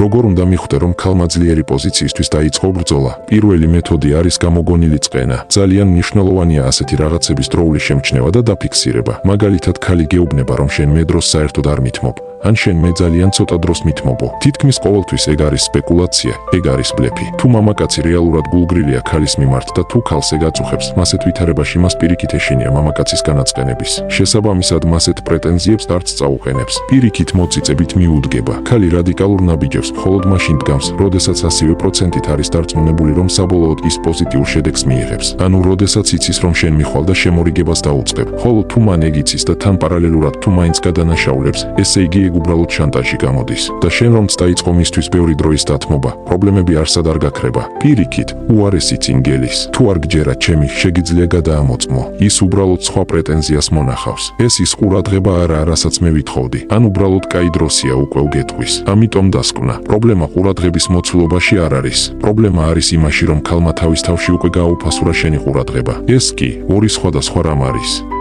როგორ უნდა მიხვდე, რომ ქალმა ძლიერი პოზიციისთვის დაიწყო ბრძოლა? პირველი მეთოდი არის გამოგონილი წყენა. ძალიან მნიშვნელოვანია ასეთი რაღაცების დროული შემჩნევა და დაფიქსირება. მაგალითად, ქალი გეუბნება, რომ შენ მე დროს საერთოდ არ მithმობ, ან შენ მე ძალიან ცოტა დროს მithმობო. თითქმის ყოველთვის ეგ არის სპეკულაცია, ეგ არის ბლეფი. თუ მამაკაცი რეალურად გულგრილია ქალის მიმართ და თუ ქალს ეგ აწუხებს, მასეთ ვითარებაში მას პირიქით ეშინია მამაკაცის განაწყენების. შესაბამისად, მასეთ პრეტენზიებს არც წაუყენებს. პირიქით მოწიწებით მიუდგება. ქალი რადიკალურ ნაბიჯებს მხოლოდ მაშინ დგამს, როდესაც 100%-ით არის დარწმუნებული, რომ საბოლოოდ ის პოზიტიურ შედეგს მიიღებს. ანუ როდესაც იცის, რომ შენ მიხვალ და შემორიგებას დაუწყებ. ხოლო თუ მან ეგ იცის და თან პარალელურად თუ მაინც გადანაშაულებს, ესე იგი ეგ უბრალოდ შანტაჟი გამოდის. და შენ რომც დაიწყო მისთვის ბევრი დროის დათმობა, პრობლემები არსად არ გაქრება. პირიქით, უარესი წინგელის. თუ არ გჯერა ჩემი, შეგიძლია გადაამოწმო. ის უბრალოდ სხვა პრეტენზიას მონახავს. ეს ის ყურადღება არაა, რასაც მე ვითხოვდი. ან უბრალოდ კაი დროსია უკვე უგეთქვის. ამიტომ დასკვნა. პრობლემა ყურადღების მოცულობაში არ არის. პრობლემა არის იმაში, რომ ქალმა თავის თავში უკვე გააუფასურა შენი ყურადღება. ეს კი ორი სხვადასხვა რამ არის.